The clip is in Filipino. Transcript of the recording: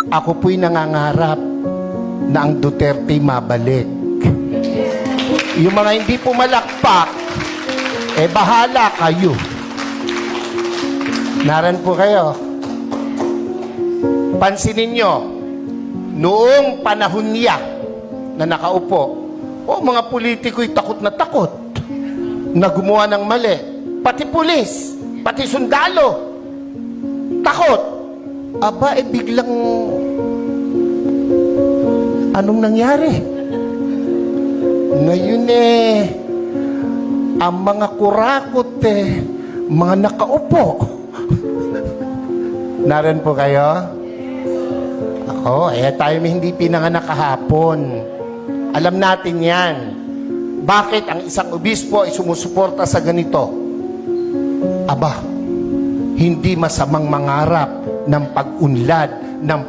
Ako po'y nangangarap na ang Duterte mabalik. Yung mga hindi pumalakpak, bahala kayo. Naran po kayo. Pansinin nyo, noong panahon niya na nakaupo, mga politiko'y takot na gumawa ng mali. Pati pulis, pati sundalo, takot. Aba, biglang anong nangyari? Ngayon ang mga kurakot mga nakaupo. Naran po kayo? Ako, tayo may hindi pinanganak kahapon. Alam natin yan. Bakit ang isang obispo ay sumusuporta sa ganito? Aba, hindi masamang mangarap ng pag-unlad, ng